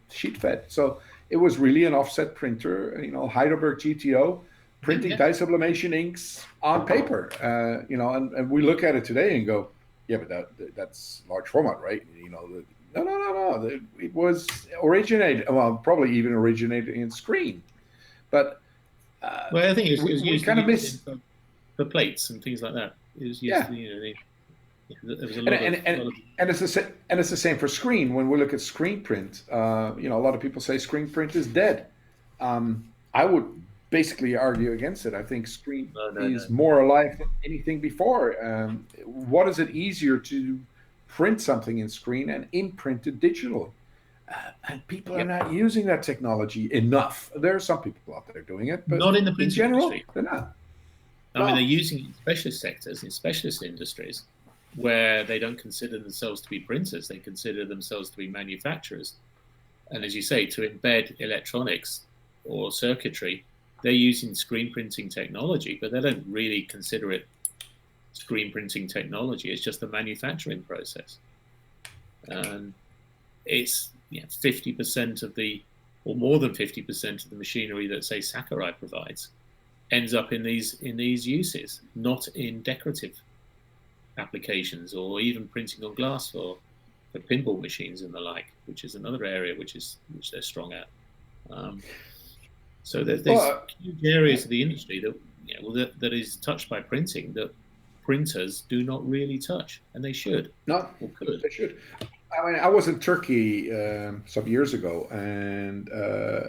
[SPEAKER 2] sheet fed. So it was really an offset printer, Heidelberg GTO, printing
[SPEAKER 3] Yeah.
[SPEAKER 2] dye sublimation inks on paper. And we look at it today and go, yeah, but that's large format, right? No. It was originated, well, probably even originated in screen, but
[SPEAKER 3] Well, I think it was
[SPEAKER 2] we
[SPEAKER 3] used
[SPEAKER 2] kind of
[SPEAKER 3] in
[SPEAKER 2] miss,
[SPEAKER 3] for plates and things like that. It was used,
[SPEAKER 2] yeah.
[SPEAKER 3] there was a
[SPEAKER 2] and
[SPEAKER 3] lot of,
[SPEAKER 2] and, and, and it's the same for screen. When we look at screen print, a lot of people say screen print is dead. I would basically argue against it. I think screen
[SPEAKER 3] no.
[SPEAKER 2] is more alive than anything before. What is it easier to print something in screen and imprint it digitally? And people are
[SPEAKER 3] Yep.
[SPEAKER 2] not using that technology enough. There are some people out there doing it, but
[SPEAKER 3] Not in the
[SPEAKER 2] in
[SPEAKER 3] printing
[SPEAKER 2] general,
[SPEAKER 3] industry.
[SPEAKER 2] they're not.
[SPEAKER 3] I mean,
[SPEAKER 2] No.
[SPEAKER 3] they're using it in specialist sectors, in specialist industries, where they don't consider themselves to be printers. They consider themselves to be manufacturers. And as you say, to embed electronics or circuitry, they're using screen printing technology, but they don't really consider it screen printing technology. It's just a manufacturing process. And it's 50% of or more than 50% of the machinery that, say, Sakurai provides ends up in these uses, not in decorative applications or even printing on glass for pinball machines and the like, which is another area which they're strong at. So there's huge areas of the industry that is touched by printing that printers do not really touch, and they should.
[SPEAKER 2] No,
[SPEAKER 3] Or could.
[SPEAKER 2] they should. I mean, I was in Turkey some years ago, and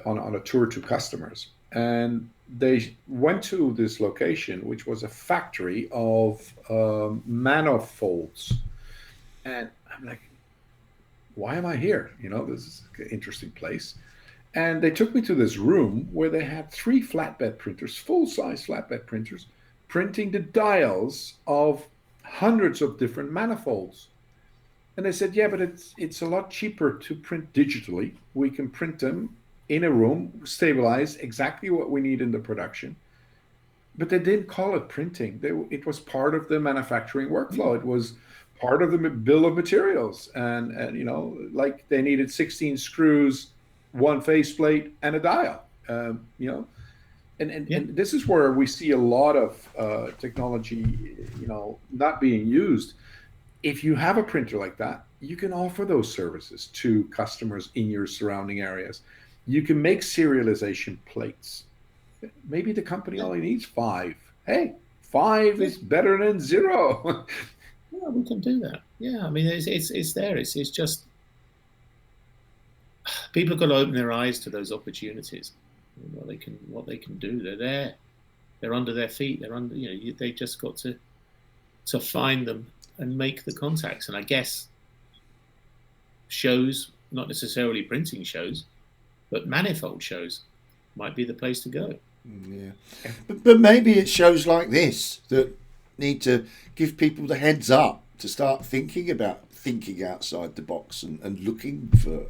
[SPEAKER 2] on a tour to customers, and they went to this location, which was a factory of manifolds, and I'm like, why am I here? This is an interesting place. And they took me to this room where they had 3 flatbed printers, full-size flatbed printers, printing the dials of hundreds of different manifolds. And they said, yeah, but it's a lot cheaper to print digitally. We can print them in a room, stabilize exactly what we need in the production. But they didn't call it printing. It was part of the manufacturing workflow. It was part of the bill of materials. And like they needed 16 screws, 1 faceplate, and a dial. And this is where we see a lot of technology, not being used. If you have a printer like that, you can offer those services to customers in your surrounding areas. You can make serialization plates. Maybe the company only needs 5. Hey, 5 is better than 0.
[SPEAKER 3] Yeah, we can do that. Yeah, I mean, it's there. It's just people have got to open their eyes to those opportunities. What they can do. They're there. They're under their feet. They're under. They just got to find them and make the contacts. And I guess shows, not necessarily printing shows, but manifold shows might be the place to go.
[SPEAKER 1] Yeah, but maybe it's shows like this that need to give people the heads up to start thinking outside the box and looking for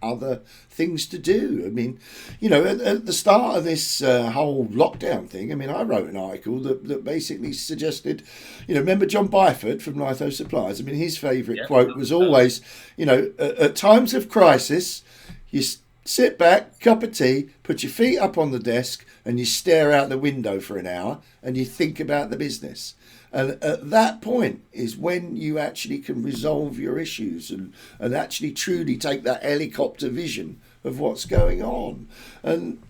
[SPEAKER 1] other things to do. I mean, at the start of this whole lockdown thing, I mean, I wrote an article that basically suggested, remember John Byford from Litho Supplies? I mean, his favourite quote was always, at times of crisis, you sit back, cup of tea, put your feet up on the desk, and you stare out the window for an hour and you think about the business. And at that point is when you actually can resolve your issues and actually truly take that helicopter vision of what's going on. And,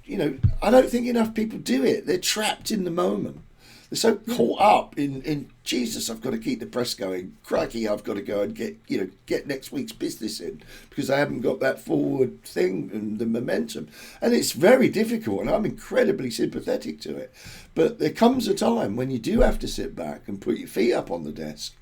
[SPEAKER 1] I don't think enough people do it. They're trapped in the moment. They're so caught up in Jesus, I've got to keep the press going. Crikey, I've got to go and get next week's business in because I haven't got that forward thing and the momentum. And it's very difficult, and I'm incredibly sympathetic to it. But there comes a time when you do have to sit back and put your feet up on the desk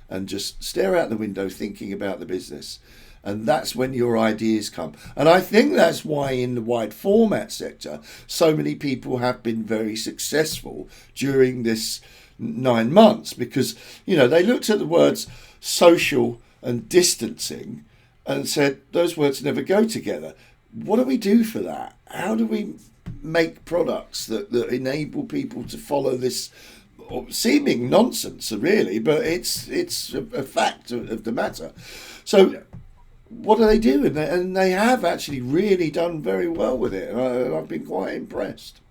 [SPEAKER 1] and just stare out the window thinking about the business. And that's when your ideas come. And I think that's why in the wide format sector, so many people have been very successful during this 9 months, because, you know, they looked at the words social and distancing and said, those words never go together. What do we do for that? How do we make products that enable people to follow this seeming nonsense, really, but it's a fact of the matter. So what do they do? And they have actually really done very well with it. I've been quite impressed.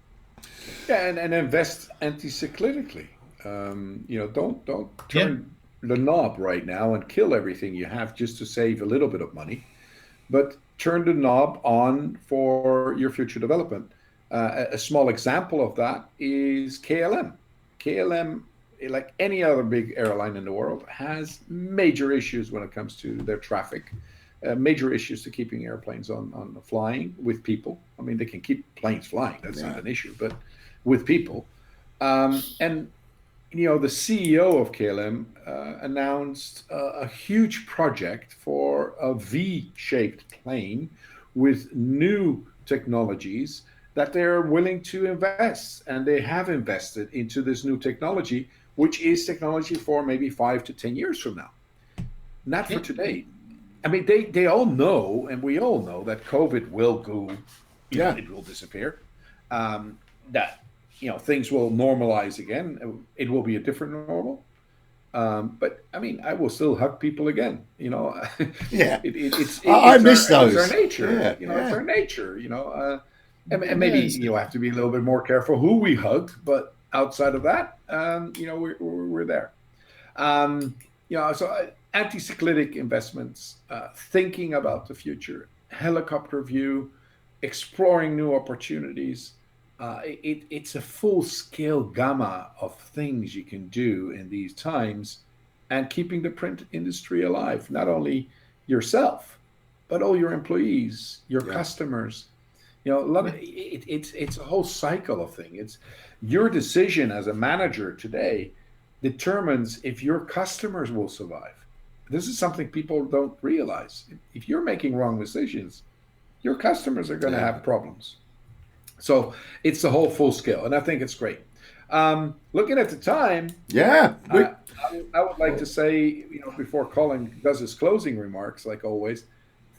[SPEAKER 2] Yeah, and invest anti-cyclically. You know, don't turn the knob right now and kill everything you have just to save a little bit of money, but turn the knob on for your future development. A small example of that is KLM. KLM, like any other big airline in the world, has major issues when it comes to their traffic, major issues to keeping airplanes on flying with people. I mean, they can keep planes flying, that's not an issue, but with people. And, you know, the CEO of KLM announced a huge project for a V-shaped plane with new technologies that they're willing to invest, and they have invested into this new technology, which is technology for maybe 5 to 10 years from now, not for today. I mean, they all know, and we all know, that COVID will go, it will disappear, that, you know, things will normalize again. It will be a different normal. But I mean, I will still hug people again, you know.
[SPEAKER 1] I miss those.
[SPEAKER 2] It's our nature, you know, it's our nature, you know. And maybe you have to be a little bit more careful who we hug, but outside of that, you know, we're there. You know, so anti-cyclic investments, thinking about the future, helicopter view, exploring new opportunities. It's a full-scale gamma of things you can do in these times, and keeping the print industry alive. Not only yourself, but all your employees, your customers. You know, a lot of it's a whole cycle of things. It's your decision as a manager today determines if your customers will survive. This is something people don't realize. If you're making wrong decisions, your customers are going to have problems. So it's the whole full scale, and I think it's great. Looking at the time, I would like to say, you know, before Colin does his closing remarks, like always,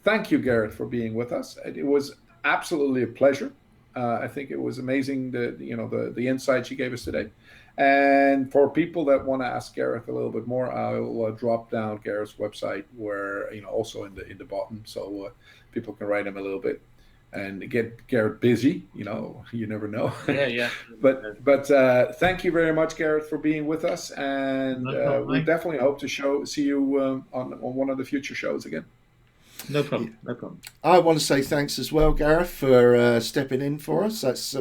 [SPEAKER 2] thank you, Gareth, for being with us. It was absolutely a pleasure. I think it was amazing the insights you gave us today. And for people that want to ask Gareth a little bit more, I'll drop down Gareth's website, where, you know, also in the bottom, so people can write him a little bit and get Gareth busy. You know, you never know. But thank you very much, Gareth, for being with us, and we definitely hope to see you on one of the future shows again.
[SPEAKER 3] No problem. No problem.
[SPEAKER 1] I want to say thanks as well, Gareth, for stepping in for us. That's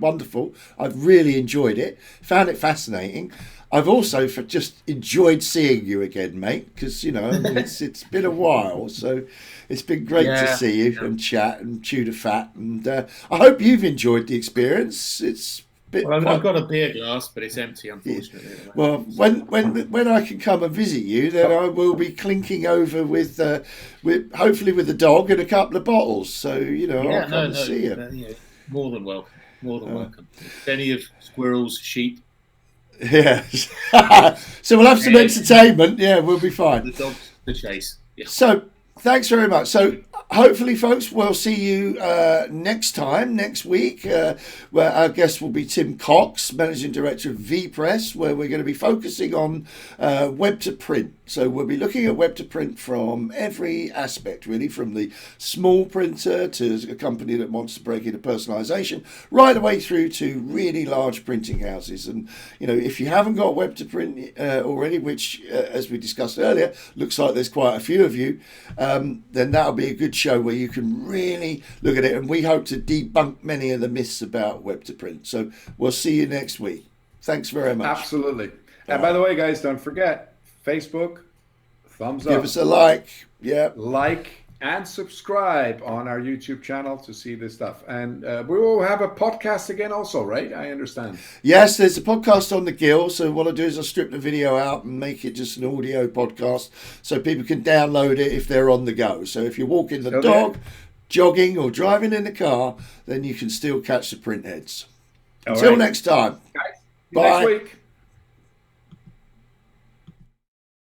[SPEAKER 1] wonderful. I've really enjoyed it. Found it fascinating. I've also just enjoyed seeing you again, mate, because, you know, it's been a while. So it's been great to see you and chat and chew the fat. And I hope you've enjoyed the experience. It's
[SPEAKER 3] I've got a beer glass, but it's empty, unfortunately.
[SPEAKER 1] Well, when I can come and visit you, then I will be clinking over with hopefully with the dog and a couple of bottles. So, you know, I'll come and see you.
[SPEAKER 3] More than welcome. More than welcome. Plenty of squirrels, sheep.
[SPEAKER 1] Yes. So we'll have some entertainment. Yeah, we'll be fine.
[SPEAKER 3] The dogs, the chase. Yeah.
[SPEAKER 1] So thanks very much. So hopefully, folks, we'll see you next week, where our guest will be Tim Cox, Managing Director of VPress, where we're going to be focusing on web to print. So we'll be looking at web to print from every aspect, really, from the small printer to a company that wants to break into personalization, right away through to really large printing houses. And, you know, if you haven't got web to print already, which, as we discussed earlier, looks like there's quite a few of you, then that'll be a good show where you can really look at it, and we hope to debunk many of the myths about web to print. So we'll see you next week. Thanks very much.
[SPEAKER 2] Absolutely. And by the way, guys, don't forget Facebook, thumbs up.
[SPEAKER 1] Give us a like. Yeah.
[SPEAKER 2] Like, and subscribe on our YouTube channel to see this stuff. And we will have a podcast again also, right? I understand.
[SPEAKER 1] Yes, there's a podcast on the Guild. So what I do is I strip the video out and make it just an audio podcast so people can download it if they're on the go. So if you're walking the dog, jogging or driving in the car, then you can still catch the Printheads. Until next time.
[SPEAKER 2] Guys,
[SPEAKER 1] bye.
[SPEAKER 2] Next week.